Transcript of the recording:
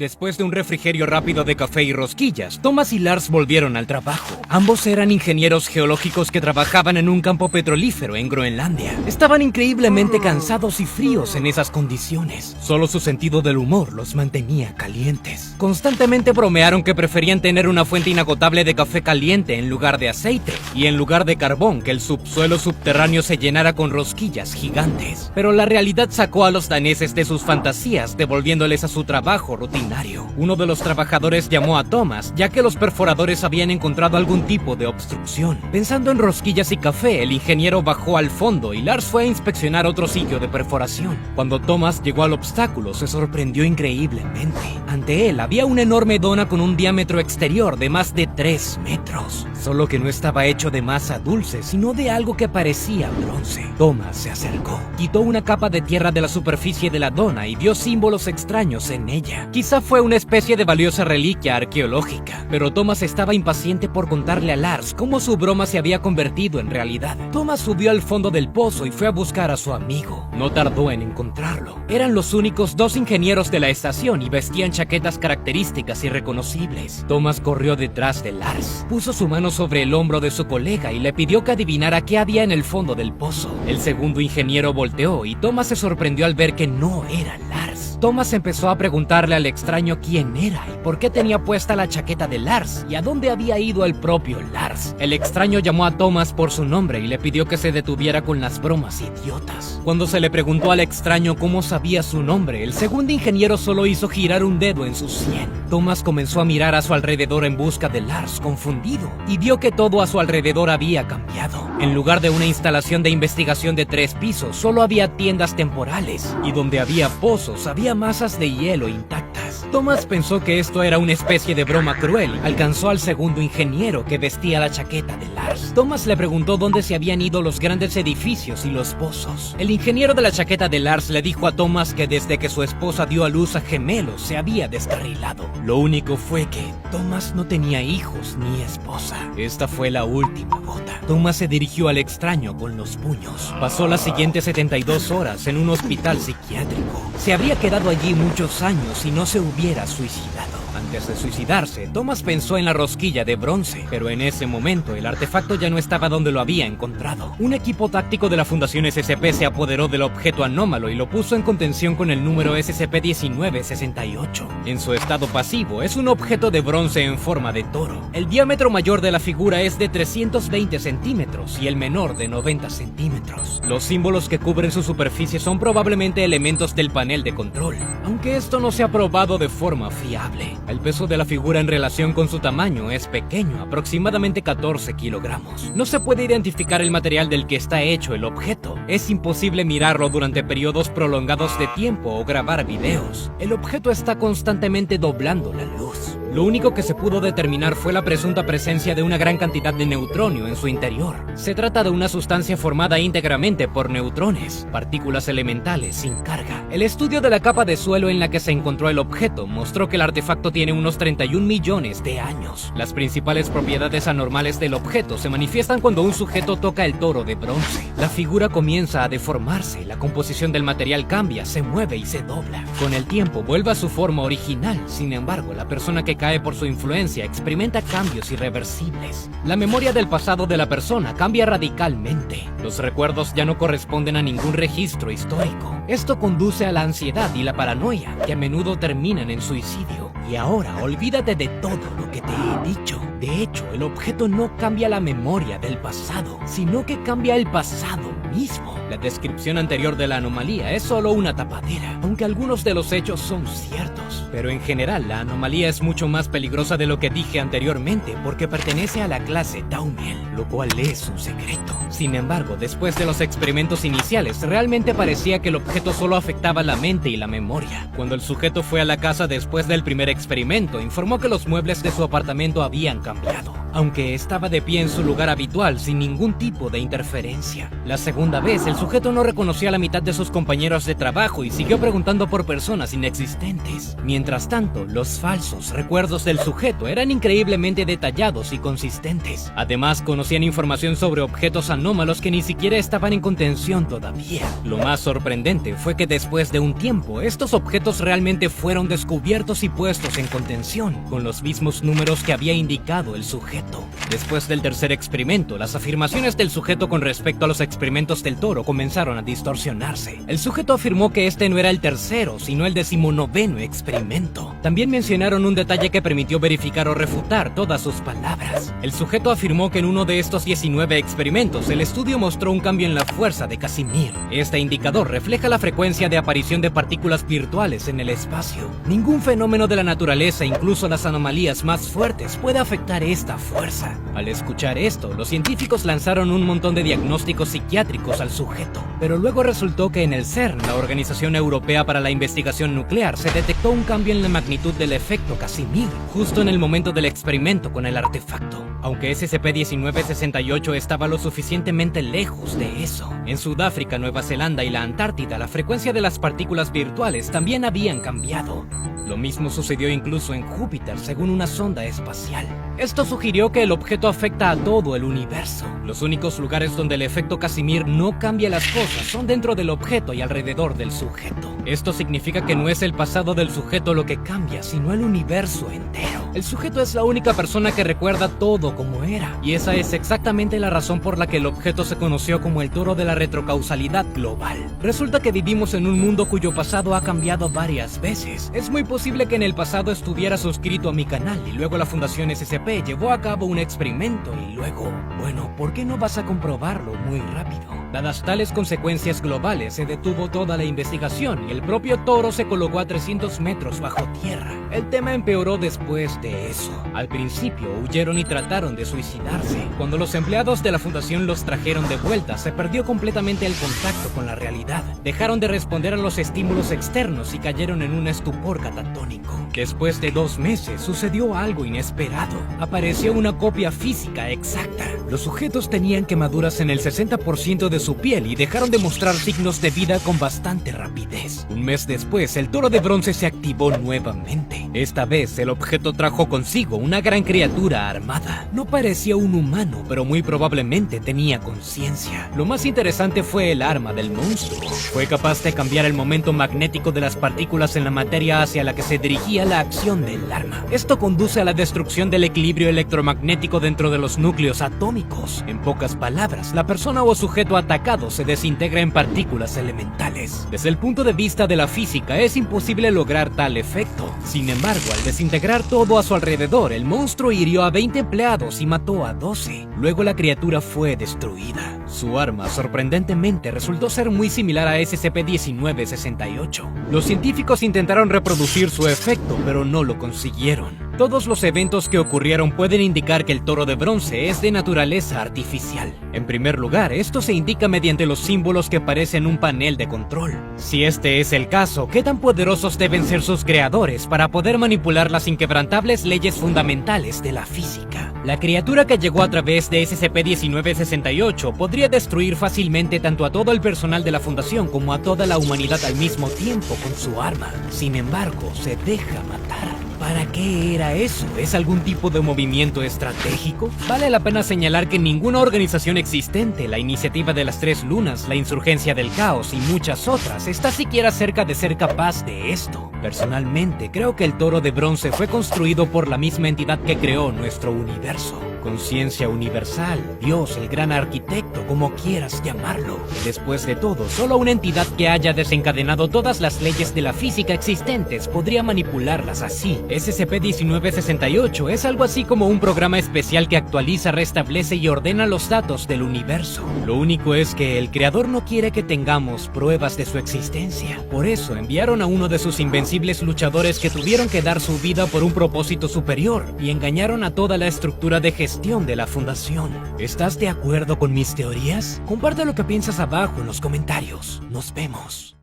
Después de un refrigerio rápido de café y rosquillas, Thomas y Lars volvieron al trabajo. Ambos eran ingenieros geológicos que trabajaban en un campo petrolífero en Groenlandia. Estaban increíblemente cansados y fríos en esas condiciones. Solo su sentido del humor los mantenía calientes. Constantemente bromearon que preferían tener una fuente inagotable de café caliente en lugar de aceite, y en lugar de carbón que el subsuelo subterráneo se llenara con rosquillas gigantes. Pero la realidad sacó a los daneses de sus fantasías, devolviéndoles a su trabajo rutinario. Uno de los trabajadores llamó a Thomas, ya que los perforadores habían encontrado algún tipo de obstrucción. Pensando en rosquillas y café, el ingeniero bajó al fondo y Lars fue a inspeccionar otro sitio de perforación. Cuando Thomas llegó al obstáculo, se sorprendió increíblemente. Ante él había una enorme dona con un diámetro exterior de más de 3 metros. Solo que no estaba hecho de masa dulce, sino de algo que parecía bronce. Thomas se acercó, quitó una capa de tierra de la superficie de la dona y vio símbolos extraños en ella. Quizá fue una especie de valiosa reliquia arqueológica, pero Thomas estaba impaciente por contarle a Lars cómo su broma se había convertido en realidad. Thomas subió al fondo del pozo y fue a buscar a su amigo. No tardó en encontrarlo. Eran los únicos 2 ingenieros de la estación y vestían chaquetas características y reconocibles. Thomas corrió detrás de Lars, puso su mano sobre el hombro de su colega y le pidió que adivinara qué había en el fondo del pozo. El segundo ingeniero volteó y Thomas se sorprendió al ver que no era Lars. Thomas empezó a preguntarle al extraño quién era y por qué tenía puesta la chaqueta de Lars y a dónde había ido el propio Lars. El extraño llamó a Thomas por su nombre y le pidió que se detuviera con las bromas idiotas. Cuando se le preguntó al extraño cómo sabía su nombre, el segundo ingeniero solo hizo girar un dedo en su sien. Thomas comenzó a mirar a su alrededor en busca de Lars, confundido, y vio que todo a su alrededor había cambiado. En lugar de una instalación de investigación de 3 pisos, solo había tiendas temporales, y donde había pozos, había masas de hielo intactas. Thomas pensó que esto era una especie de broma cruel y alcanzó al segundo ingeniero que vestía la chaqueta de Lars. Thomas le preguntó dónde se habían ido los grandes edificios y los pozos. El ingeniero de la chaqueta de Lars le dijo a Thomas que desde que su esposa dio a luz a gemelos se había descarrilado. Lo único fue que Thomas no tenía hijos ni esposa. Esta fue la última gota. Thomas se dirigió al extraño con los puños. Pasó las siguientes 72 horas en un hospital psiquiátrico. Se habría quedado allí muchos años y no se hubiera suicidado. Antes de suicidarse, Thomas pensó en la rosquilla de bronce, pero en ese momento el artefacto ya no estaba donde lo había encontrado. Un equipo táctico de la Fundación SCP se apoderó del objeto anómalo y lo puso en contención con el número SCP-1968. En su estado pasivo, es un objeto de bronce en forma de toro. El diámetro mayor de la figura es de 320 centímetros y el menor de 90 centímetros. Los símbolos que cubren su superficie son probablemente elementos del panel de control, aunque esto no se ha probado de forma fiable. El peso de la figura en relación con su tamaño es pequeño, aproximadamente 14 kilogramos. No se puede identificar el material del que está hecho el objeto. Es imposible mirarlo durante periodos prolongados de tiempo o grabar videos. El objeto está constantemente doblando la luz. Lo único que se pudo determinar fue la presunta presencia de una gran cantidad de neutronio en su interior. Se trata de una sustancia formada íntegramente por neutrones, partículas elementales sin carga. El estudio de la capa de suelo en la que se encontró el objeto mostró que el artefacto tiene unos 31 millones de años. Las principales propiedades anormales del objeto se manifiestan cuando un sujeto toca el toro de bronce. La figura comienza a deformarse, la composición del material cambia, se mueve y se dobla. Con el tiempo vuelve a su forma original, sin embargo, la persona que cae por su influencia experimenta cambios irreversibles. La memoria del pasado de la persona cambia radicalmente. Los recuerdos ya no corresponden a ningún registro histórico. Esto conduce a la ansiedad y la paranoia, que a menudo terminan en suicidio. Y ahora, olvídate de todo lo que te he dicho. De hecho, el objeto no cambia la memoria del pasado, sino que cambia el pasado mismo. La descripción anterior de la anomalía es solo una tapadera, aunque algunos de los hechos son ciertos. Pero en general, la anomalía es mucho más peligrosa de lo que dije anteriormente porque pertenece a la clase Daumel, lo cual es un secreto. Sin embargo, después de los experimentos iniciales, realmente parecía que el objeto solo afectaba la mente y la memoria. Cuando el sujeto fue a la casa después del primer experimento, informó que los muebles de su apartamento habían cambiado. aunque estaba de pie en su lugar habitual sin ningún tipo de interferencia. La segunda vez, el sujeto no reconoció a la mitad de sus compañeros de trabajo y siguió preguntando por personas inexistentes. Mientras tanto, los falsos recuerdos del sujeto eran increíblemente detallados y consistentes. Además, conocían información sobre objetos anómalos que ni siquiera estaban en contención todavía. Lo más sorprendente fue que después de un tiempo, estos objetos realmente fueron descubiertos y puestos en contención, con los mismos números que había indicado el sujeto. Después del tercer experimento, las afirmaciones del sujeto con respecto a los experimentos del toro comenzaron a distorsionarse. El sujeto afirmó que este no era el tercero, sino el 19º experimento. También mencionaron un detalle que permitió verificar o refutar todas sus palabras. El sujeto afirmó que en uno de estos 19 experimentos, el estudio mostró un cambio en la fuerza de Casimir. Este indicador refleja la frecuencia de aparición de partículas virtuales en el espacio. Ningún fenómeno de la naturaleza, incluso las anomalías más fuertes, puede afectar esta fuerza. Al escuchar esto, los científicos lanzaron un montón de diagnósticos psiquiátricos al sujeto, pero luego resultó que en el CERN, la Organización Europea para la Investigación Nuclear, se detectó un cambio en la magnitud del efecto Casimir, justo en el momento del experimento con el artefacto. Aunque SCP-1968 estaba lo suficientemente lejos de eso. En Sudáfrica, Nueva Zelanda y la Antártida, la frecuencia de las partículas virtuales también habían cambiado. Lo mismo sucedió incluso en Júpiter, según una sonda espacial. Esto sugirió que el objeto afecta a todo el universo. Los únicos lugares donde el efecto Casimir no cambia las cosas son dentro del objeto y alrededor del sujeto. Esto significa que no es el pasado del sujeto lo que cambia, sino el universo entero. El sujeto es la única persona que recuerda todo como era, y esa es exactamente la razón por la que el objeto se conoció como el toro de la retrocausalidad global. Resulta que vivimos en un mundo cuyo pasado ha cambiado varias veces. Es muy posible que en el pasado estuviera suscrito a mi canal y luego la Fundación SCP llevó a cabo un experimento y luego, bueno, ¿por qué no vas a comprobarlo muy rápido? Dadas tales consecuencias globales, se detuvo toda la investigación y el propio toro se colocó a 300 metros bajo tierra. El tema empeoró después de eso. Al principio huyeron y trataron de suicidarse. Cuando los empleados de la fundación los trajeron de vuelta, se perdió completamente el contacto con la realidad. Dejaron de responder a los estímulos externos y cayeron en un estupor catatónico. Después de 2 meses, sucedió algo inesperado. Apareció una copia física exacta. Los sujetos tenían quemaduras en el 60% de su piel y dejaron de mostrar signos de vida con bastante rapidez. Un mes después, el toro de bronce se activó nuevamente. Esta vez, el objeto trajo consigo una gran criatura armada. No parecía un humano, pero muy probablemente tenía conciencia. Lo más interesante fue el arma del monstruo. Fue capaz de cambiar el momento magnético de las partículas en la materia hacia la que se dirigía la acción del arma. Esto conduce a la destrucción del equilibrio electromagnético dentro de los núcleos atómicos. En pocas palabras, la persona o sujeto atacado se desintegra en partículas elementales. Desde el punto de vista de la física, es imposible lograr tal efecto. Sin embargo, al desintegrar todo a su alrededor, el monstruo hirió a 20 empleados y mató a 12. Luego la criatura fue destruida. Su arma, sorprendentemente, resultó ser muy similar a SCP-1968. Los científicos intentaron reproducir su efecto, pero no lo consiguieron. Todos los eventos que ocurrieron pueden indicar que el toro de bronce es de naturaleza artificial. En primer lugar, esto se indica mediante los símbolos que aparecen en un panel de control. Si este es el caso, ¿qué tan poderosos deben ser sus creadores para poder manipular las inquebrantables leyes fundamentales de la física? La criatura que llegó a través de SCP-1968 podría destruir fácilmente tanto a todo el personal de la Fundación como a toda la humanidad al mismo tiempo con su arma. Sin embargo, se deja matar. ¿Para qué era eso? ¿Es algún tipo de movimiento estratégico? Vale la pena señalar que ninguna organización existente, la Iniciativa de las Tres Lunas, la Insurgencia del Caos y muchas otras, está siquiera cerca de ser capaz de esto. Personalmente, creo que el toro de bronce fue construido por la misma entidad que creó nuestro universo. Conciencia universal, Dios, el gran arquitecto, como quieras llamarlo. Después de todo, solo una entidad que haya desencadenado todas las leyes de la física existentes podría manipularlas así. SCP-1968 es algo así como un programa especial que actualiza, restablece y ordena los datos del universo. Lo único es que el creador no quiere que tengamos pruebas de su existencia. Por eso enviaron a uno de sus invencibles luchadores que tuvieron que dar su vida por un propósito superior y engañaron a toda la estructura de gestión de la Fundación. ¿Estás de acuerdo con mis teorías? Comparte lo que piensas abajo en los comentarios. Nos vemos.